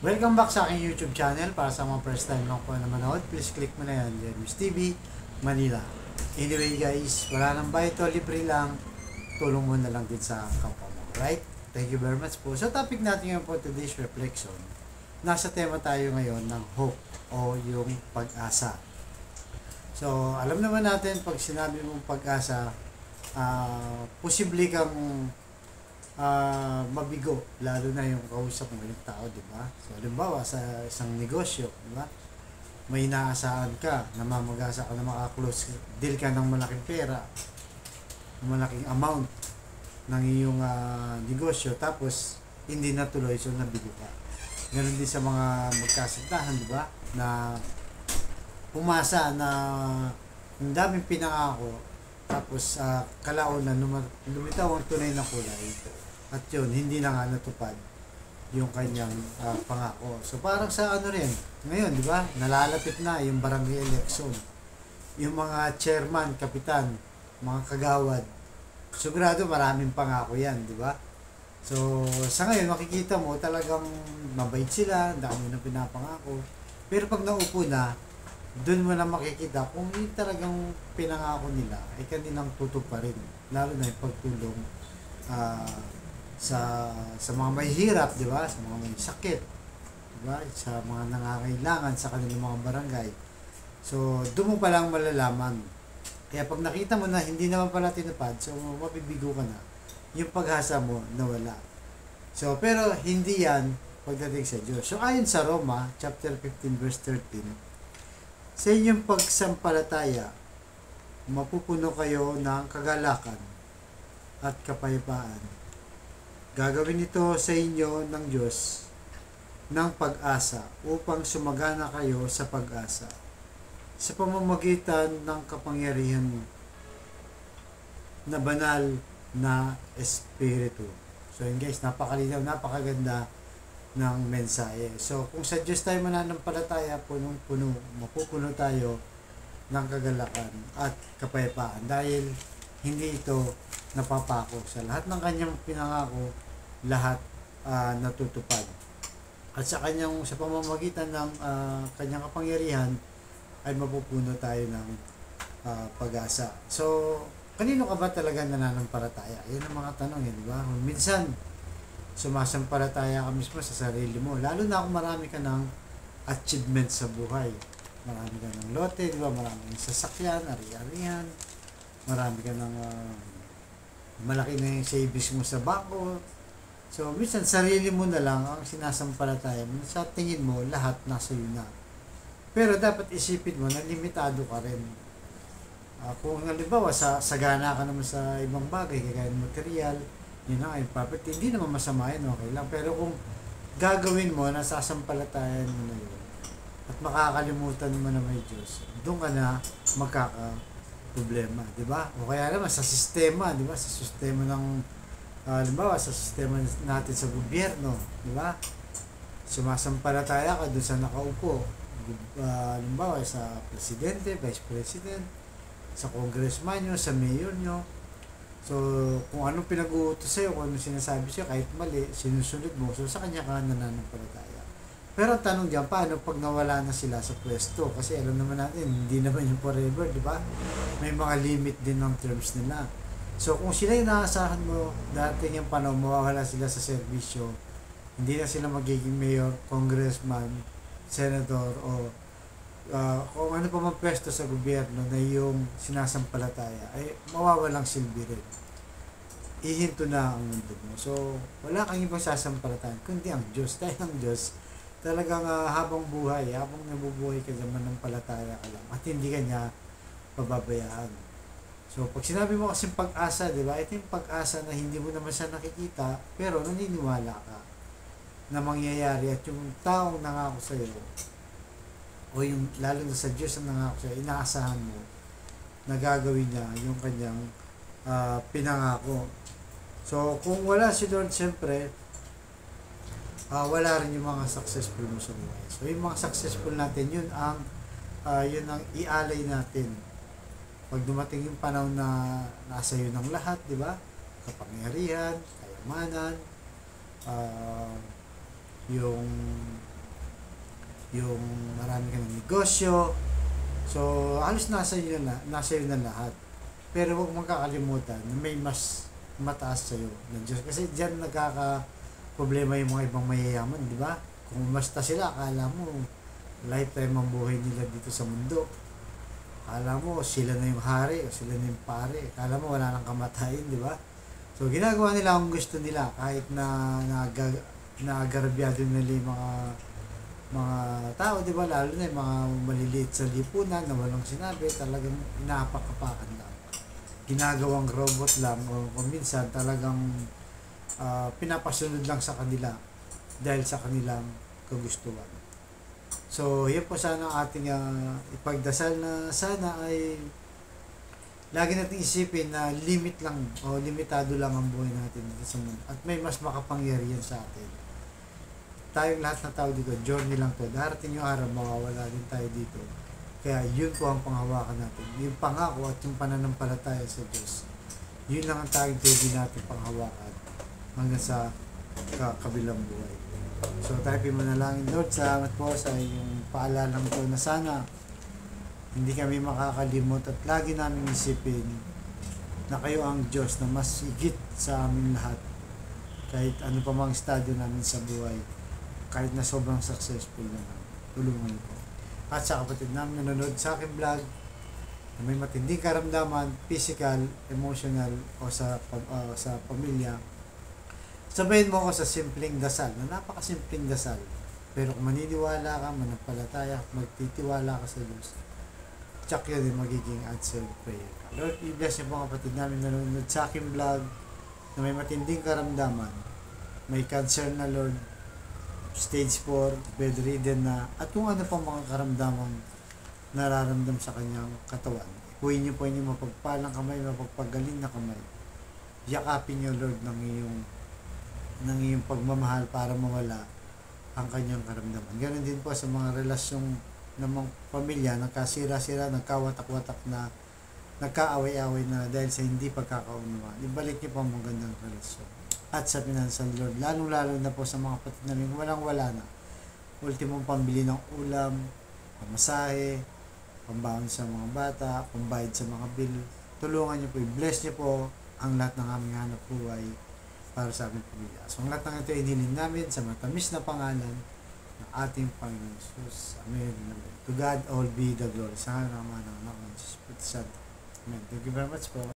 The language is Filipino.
Welcome back sa aking YouTube channel. Para sa mga first time lang po na manood, please click mo na yan, James TV Manila. Anyway guys, wala nang bayad to, libre lang. Tulong mo na lang din sa kapwa mo. Right? Thank you very much po. So topic natin ngayon po, today's reflection. Nasa tema tayo ngayon ng hope o yung pag-asa. So alam naman natin, pag sinabi mong pag-asa, posible kang mabigo, lalo na yung kausap mo yung tao, di ba? So, halimbawa, sa isang negosyo, di ba? May inaasahan ka, namamagasa ka na makaklose deal ka ng malaking pera, malaking amount ng iyong negosyo, tapos hindi natuloy, so nabigo ka. Ganun din sa mga magkasintahan, di ba? Na pumasa na ang daming pinangako, tapos kalaon na lumitaw ang tunay na kulay. At yun, hindi na nga natupad yung kanyang pangako. So parang sa ano rin, ngayon, di ba? Nalalapit na yung barangay election. Yung mga chairman, kapitan, mga kagawad. Sigurado maraming pangako yan, di ba? So sa ngayon, makikita mo talagang mabait sila, dami na pinapangako. Pero pag naupo na, doon mo na makikita kung yung talagang pinangako nila ay kanilang tutuparin. Lalo na yung pagtulong sa mga may hirap, di ba? Sa mga may sakit, di ba? Sa mga nangangailangan sa kanilang mga barangay. So, doon mo palang malalaman. Kaya pag nakita mo na hindi naman pala tinupad, so mabibigo ka na. Yung pag-asa mo nawala. So, pero hindi yan pagdating sa Diyos. So, ayon sa Roma, chapter 15, verse 13, sa inyong pagsampalataya, mapupuno kayo ng kagalakan at kapayapaan. Gagawin ito sa inyo ng Diyos ng pag-asa upang sumagana kayo sa pag-asa sa pamamagitan ng kapangyarihan na banal na Espiritu. So yun guys, napakalinaw, napakaganda ng mensahe. So kung sa Diyos tayo mananampalataya, punong-puno, mapupuno tayo ng kagalakan at kapayapaan dahil hindi ito napapako. Sa lahat ng kanyang pinangako, lahat natutupad. At sa pamamagitan ng kanyang kapangyarihan ay mapupuno tayo ng pag-asa. So, kanino ka ba talaga nananampalataya? Yan ang mga tanong, di ba? Minsan, sumasampalataya ka mismo sa sarili mo. Lalo na kung marami ka ng achievement sa buhay. Marami ka ng lote, di ba? Marami ng sasakyan, ari-arihan. Marami ka ng malaki na yung savings mo sa bangko. So, minsan, sarili mo na lang ang sinasampalataya mo. Sa tingin mo, lahat nasa iyo na. Pero dapat isipin mo na limitado ka rin. Kung halimbawa, sagana ka naman sa ibang bagay, kagaya ng material, yun na, yung property, hindi naman masama yun, okay lang. Pero kung gagawin mo, nasasampalatayan mo na yun, at makakalimutan mo na may Diyos, doon ka na magkaka-problema, di ba? O kaya naman, sa sistema, di ba? Sa sistema ng halimbawa, sa sistema natin sa gobyerno, di ba? Sumasampalataya ka doon sa nakaupo. Halimbawa, sa presidente, vice president, sa congressman nyo, sa mayor nyo. So, kung anong pinag-uutos sa'yo, kung anong sinasabi sa'yo, kahit mali, sinusunod mo. So, sa kanya ka nananampalataya. Pero ang tanong dyan, paano pag nawala na sila sa pwesto? Kasi alam naman natin, hindi naman yung forever, di ba? May mga limit din ng terms nila. So, kung sila yung naasahan mo, dating yung panahon, mawawala sila sa serbisyo, hindi na sila magiging mayor, congressman, senator, o kung ano pa mang pwesto sa gobyerno na yung sinasampalataya, ay mawawalang silbi rin. Ihinto na ang mundo mo. So, wala kang ibang sasampalatayan, kundi ang Diyos. Dahil ang Diyos, talagang habang buhay, habang nabubuhay ka naman ng palataya ka lang, at hindi ka niya pababayaan. So, pag sinabi mo kasi pag-asa, di ba? Ito yung pag-asa na hindi mo naman siya nakikita, pero naniniwala ka na mangyayari at yung taong nangako sa iyo, o yung lalo na sa Diyos ang nangako sa iyo, inaasahan mo na gagawin niya yung kanyang pinangako. So, kung wala si Lord, siyempre, wala rin yung mga successful mo sa buhay. So, yung mga successful natin, yun ang ialay natin. Pag dumating yung panahon na nasa iyo ng lahat, di ba? Kapangyarihan, kayamanan, yung yung marami ka ng negosyo. So, halos nasa iyo na lahat. Pero huwag mong kakalimutan na may mas mataas sa'yo ng Diyos. Kasi diyan problema yung mga ibang mayayaman, di ba? Kung basta sila, akala mo, lifetime ang buhay nila dito sa mundo. Akala mo, sila na yung hari o sila na yung pare. Akala mo, wala nang kamatayan, di ba? So, ginagawa nila ang gusto nila kahit na nagarabyado nila yung mga tao, di ba? Lalo na yung mga maliliit sa lipunan na walang sinabi, talagang inapakapakan lang. Ginagawang robot lang o minsan talagang pinapasunod lang sa kanila dahil sa kanilang kagustuhan. So, yun po sana ating ipagdasal na sana ay lagi natin isipin na limit lang o limitado lang ang buhay natin dito sa mundo at may mas makapangyarihan sa atin. Tayong lahat na tao dito, journey lang to. Darating yung araw, mawawala din tayo dito. Kaya yun po ang panghawakan natin. Yung pangako at yung pananampalataya sa Diyos. Yun lang ang tayong pwede natin panghawakan hanggang sa kabilang buhay. So tayo manalangin, Lord, salamat po sa yung paalalang to na sana hindi kami makakalimot at lagi namin isipin na kayo ang Diyos na mas higit sa amin lahat. Kahit ano pa mang estado namin sa buhay, kahit na sobrang successful naman, tulungan po. At sa kapatid namin nanonood sa aking vlog na may matinding karamdaman, physical, emotional o sa pamilya, sabayin mo ako sa simpleng dasal, na napakasimpleng dasal. Pero kung maniniwala ka, manampalataya, magtitiwala ka sa Diyos, tsak yun yung magiging answered prayer. Lord, i-bless niyo po ang kapatid namin nanonood sa aking vlog na may matinding karamdaman, may cancer na, Lord, stage 4, bedridden na, at kung ano pang mga karamdamang nararamdam sa kanyang katawan. Ipuin niyo po inyong mapagpalang kamay, mapagpagaling na kamay. Yakapin niyo, Lord, ng iyong pagmamahal para mawala ang kanyang karamdaman. Ganon din po sa mga relasyong ng mga pamilya, nagkasira-sira, nagkawatak-watak na, nagkaaway-away na dahil sa hindi pagkakaunawaan. Ibalik niyo po ang magandang relasyon. At sa financial, Lord, lalong-lalo na po sa mga kapatid namin, walang-wala na. Ultimong pambili ng ulam, pamasahe, pambaon sa mga bata, pambayad sa mga bill. Tulungan niyo po, i-bless niyo po ang lahat ng aming hanap buhay para sa aming pamilya. So, ang lahat ng ito inilin namin sa matamis na pangalan ng ating Panginoon Jesus. Amen. To God all be the glory. Sa ngalan ng Ama ng Anak ng Espiritu Santo. Amen. Thank you very much po.